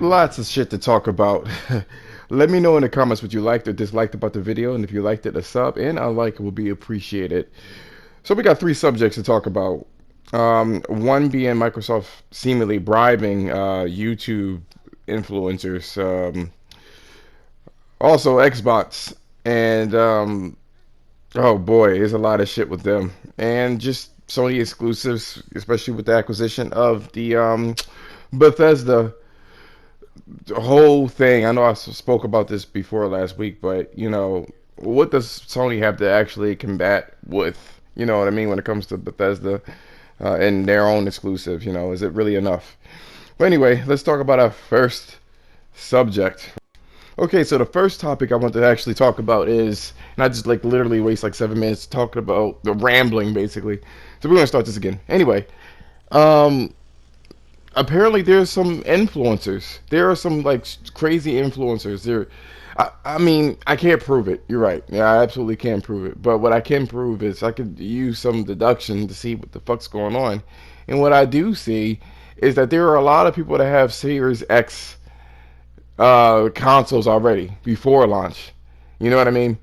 Lots of shit to talk about. Let me know in the comments what you liked or disliked about the video, and if you liked it, a sub and a like will be appreciated. So we got three subjects to talk about. One being Microsoft seemingly bribing YouTube influencers. Also Xbots, and oh boy, there's a lot of shit with them, and just Sony exclusives, especially with the acquisition of the Bethesda. The whole thing. I know I spoke about this before last week, but what does Sony have to actually combat with? You know what I mean when it comes to Bethesda and their own exclusive. Is it really enough? But anyway, let's talk about our first subject. Okay, so the first topic I want to actually talk about is not just like literally waste like 7 minutes talking about the rambling basically. So we're gonna start this again. Anyway, um, apparently there's some influencers. There are some like crazy influencers. I mean, I can't prove it. You're right. Yeah, I absolutely can't prove it. But what I can prove is I could use some deduction to see what the fuck's going on. And what I do see is that there are a lot of people that have Series X consoles already before launch. You know what I mean?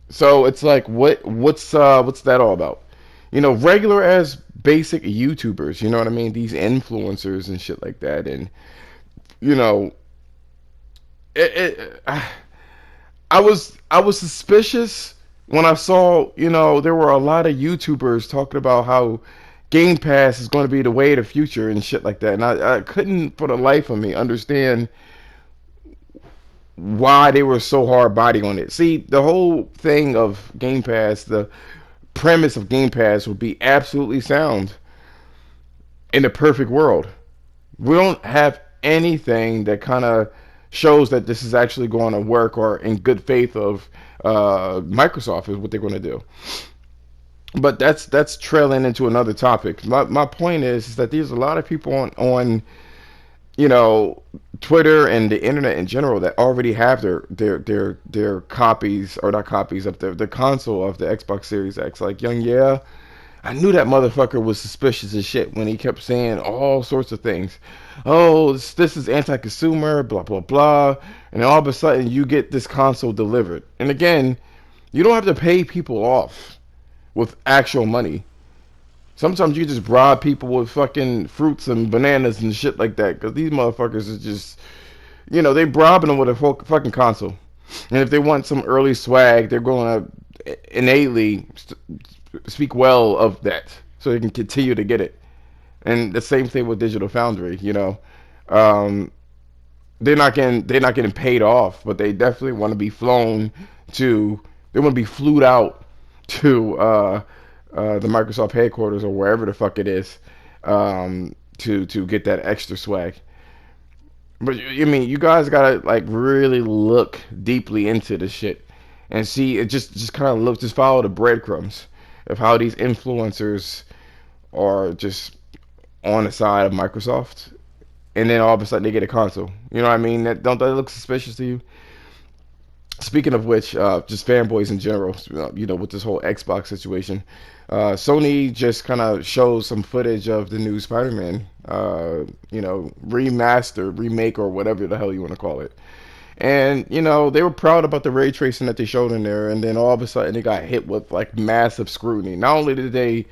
So it's like, what's that all about? Regular as basic YouTubers. You know what I mean? These influencers and shit like that, and you know, it I was suspicious when I saw there were a lot of YouTubers talking about how Game Pass is going to be the way of the future and shit like that, and I couldn't for the life of me understand why they were so hard body on it. See, the whole thing of Game Pass, the premise of Game Pass would be absolutely sound in the perfect world. We don't have anything that kind of shows that this is actually going to work or in good faith of Microsoft is what they're going to do. But that's trailing into another topic. My point is that there's a lot of people on Twitter and the internet in general that already have their copies or not copies of the console of the Xbox Series X. Like yeah, I knew that motherfucker was suspicious as shit when he kept saying all sorts of things. Oh, this is anti-consumer, blah blah blah, and all of a sudden you get this console delivered. And again, you don't have to pay people off with actual money. Sometimes you just bribe people with fucking fruits and bananas and shit like that. Because these motherfuckers is just, they bribing them with a fucking console. And if they want some early swag, they're going to innately speak well of that. So they can continue to get it. And the same thing with Digital Foundry, they're not getting paid off, but they definitely want to be they want to be flued out to the Microsoft headquarters or wherever the fuck it is, to get that extra swag. But I mean, you guys gotta like really look deeply into this shit and see it. Just kind of just follow the breadcrumbs of how these influencers are just on the side of Microsoft, and then all of a sudden they get a console. You know what I mean? Don't that look suspicious to you? Speaking of which, just fanboys in general, with this whole Xbox situation, Sony just kind of showed some footage of the new Spider-Man, remaster, remake, or whatever the hell you want to call it. And, they were proud about the ray tracing that they showed in there, and then all of a sudden they got hit with, like, massive scrutiny. Not only did they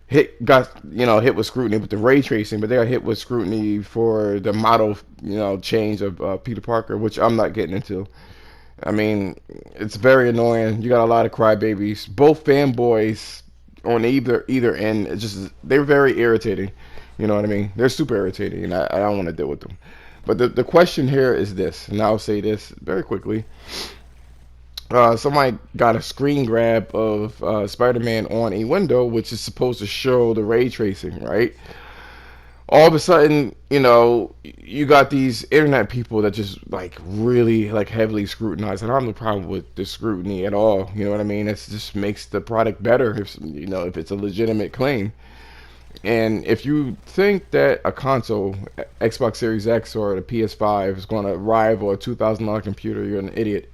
hit with scrutiny with the ray tracing, but they got hit with scrutiny for the model, change of Peter Parker, which I'm not getting into. I mean, it's very annoying. You got a lot of crybabies. Both fanboys on either end. They're very irritating. You know what I mean? They're super irritating, and I don't want to deal with them. But the question here is this, and I'll say this very quickly. Somebody got a screen grab of Spider-Man on a window, which is supposed to show the ray tracing, right? All of a sudden, you got these internet people that just like really like heavily scrutinize, and I have no problem with the scrutiny at all. You know what I mean? It just makes the product better if it's a legitimate claim. And if you think that a console, Xbox Series X or the PS5, is going to rival a $2,000 computer, you're an idiot.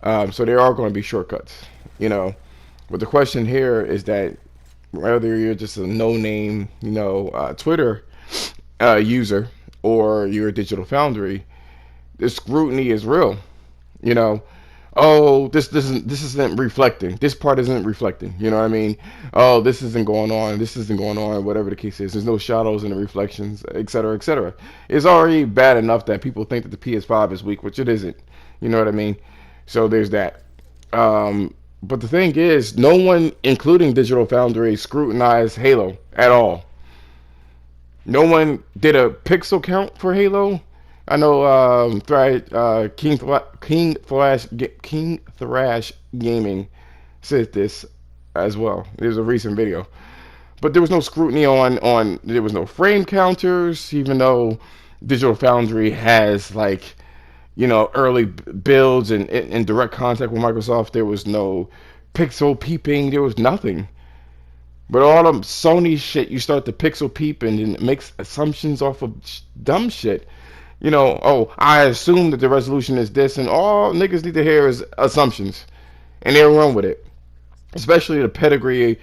So there are going to be shortcuts. But the question here is that whether you're just a no-name, Twitter user, or you're a digital foundry, the scrutiny is real. You know, oh, this isn't reflecting. This part isn't reflecting. You know what I mean? Oh, this isn't going on. This isn't going on. Whatever the case is, there's no shadows in the reflections, etc., etc. It's already bad enough that people think that the PS5 is weak, which it isn't. You know what I mean? So there's that. But the thing is, no one, including Digital Foundry, scrutinized Halo at all. No one did a pixel count for Halo. I know King Thrash Gaming said this as well. There's a recent video, but there was no scrutiny on. There was no frame counters, even though Digital Foundry has like early builds and in direct contact with Microsoft. There was no pixel peeping. There was nothing. But all the Sony shit, you start to pixel peep and it makes assumptions off of dumb shit. Oh, I assume that the resolution is this, and all niggas need to hear is assumptions, and they'll run with it. Especially the pedigree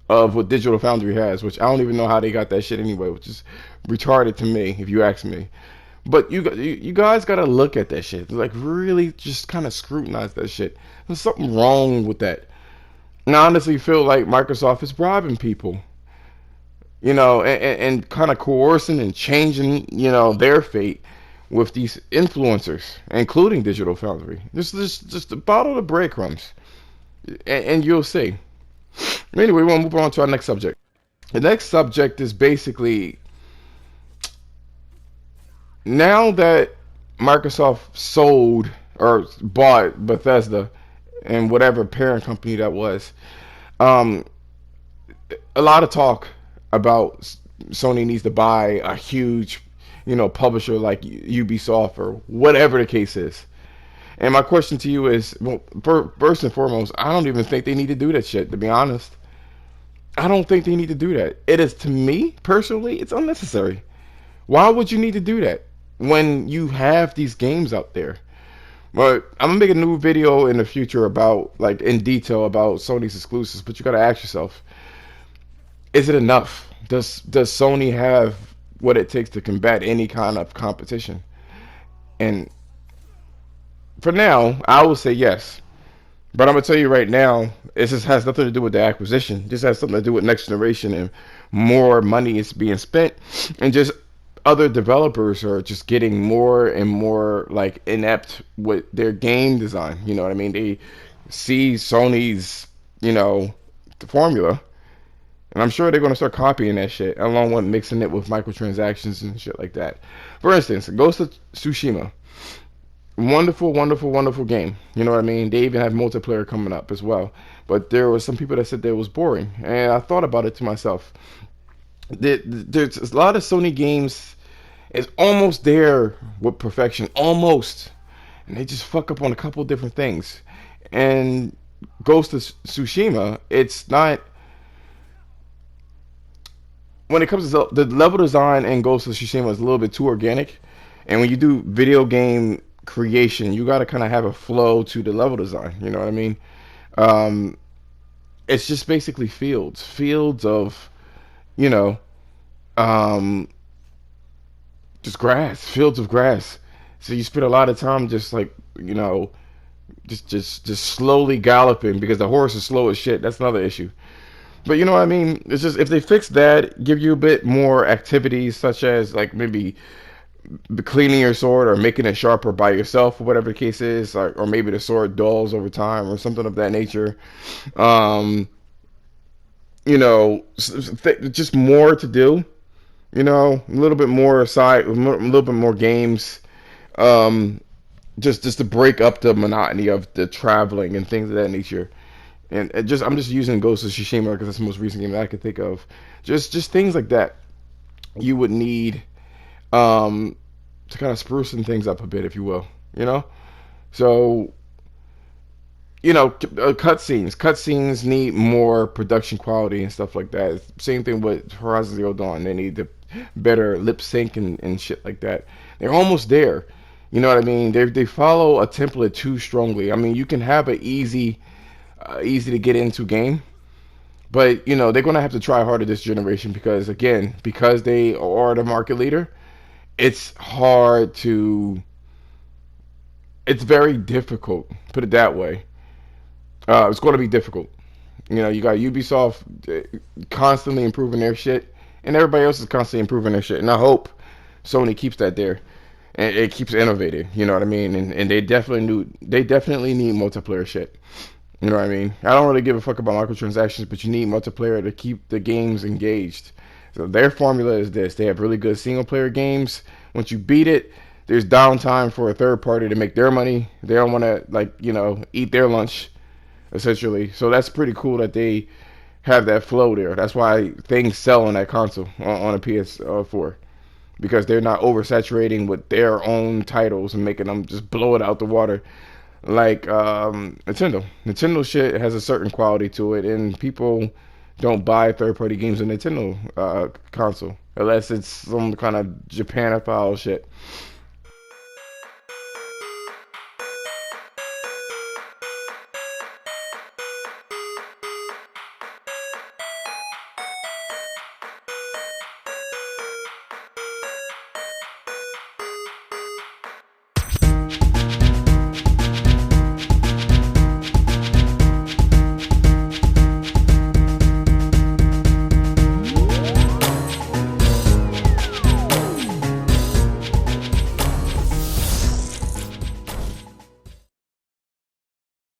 of what Digital Foundry has, which I don't even know how they got that shit anyway, which is retarded to me, if you ask me. But you guys gotta look at that shit, like really, just kind of scrutinize that shit. There's something wrong with that. And I honestly feel like Microsoft is bribing people, and kind of coercing and changing, their fate with these influencers, including Digital Foundry. Just follow the breadcrumbs, and you'll see. Anyway, we'll move on to our next subject. The next subject is basically now that Microsoft sold or bought Bethesda and whatever parent company that was, um, a lot of talk about Sony needs to buy a huge, publisher like Ubisoft or whatever the case is. And my question to you is, well, first and foremost, I don't even think they need to do that shit. To be honest, I don't think they need to do that. It is, to me personally, it's unnecessary. Why would you need to do that when you have these games out there? But I'm gonna make a new video in the future about, like, in detail about Sony's exclusives. But you gotta ask yourself, is it enough? Does Sony have what it takes to combat any kind of competition? And for now, I will say yes. But I'm gonna tell you right now, it just has nothing to do with the acquisition. It just has something to do with next generation and more money is being spent, and just other developers are just getting more and more like inept with their game design. You know what I mean? They see Sony's, the formula, and I'm sure they're going to start copying that shit, along with mixing it with microtransactions and shit like that. For instance, Ghost of Tsushima. Wonderful, wonderful, wonderful game. You know what I mean? They even have multiplayer coming up as well. But there was some people that said that it was boring. And I thought about it to myself. There's a lot of Sony games is almost there with perfection. Almost. And they just fuck up on a couple of different things. And Ghost of Tsushima, it's not... When it comes to the level design in Ghost of Tsushima is a little bit too organic. And when you do video game creation, you got to kind of have a flow to the level design. You know what I mean? It's just basically fields of, you know, um, just grass, fields of grass. So you spend a lot of time just like, just slowly galloping because the horse is slow as shit. That's another issue. But you know what I mean? It's just if they fix that, give you a bit more activities such as like maybe cleaning your sword or making it sharper by yourself or whatever the case is, or maybe the sword dulls over time or something of that nature. Um, just more to do. A little bit more aside, a little bit more games. Um, just to break up the monotony of the traveling and things of that nature. And I'm just using Ghost of Tsushima because that's the most recent game that I could think of. Just things like that you would need to kind of sprucing things up a bit, if you will. So cutscenes need more production quality and stuff like that. Same thing with Horizon Zero Dawn. They need the better lip sync and shit like that. They're almost there. You know what I mean? They follow a template too strongly. I mean, you can have an easy easy to get into game. But they're gonna have to try harder this generation because again, because they are the market leader, it's hard to. It's very difficult. Put it that way. It's going to be difficult. You got Ubisoft constantly improving their shit, and everybody else is constantly improving their shit. And I hope Sony keeps that there and it keeps innovating. You know what I mean? And they definitely need multiplayer shit. You know what I mean? I don't really give a fuck about microtransactions, but you need multiplayer to keep the games engaged. So their formula is this: they have really good single player games. Once you beat it, there's downtime for a third party to make their money. They don't want to eat their lunch essentially. So that's pretty cool that they have that flow there. That's why things sell on that console on a PS4 because they're not oversaturating with their own titles and making them just blow it out the water like Nintendo. Nintendo shit has a certain quality to it, and people don't buy third-party games on Nintendo console unless it's some kind of Japanophile shit.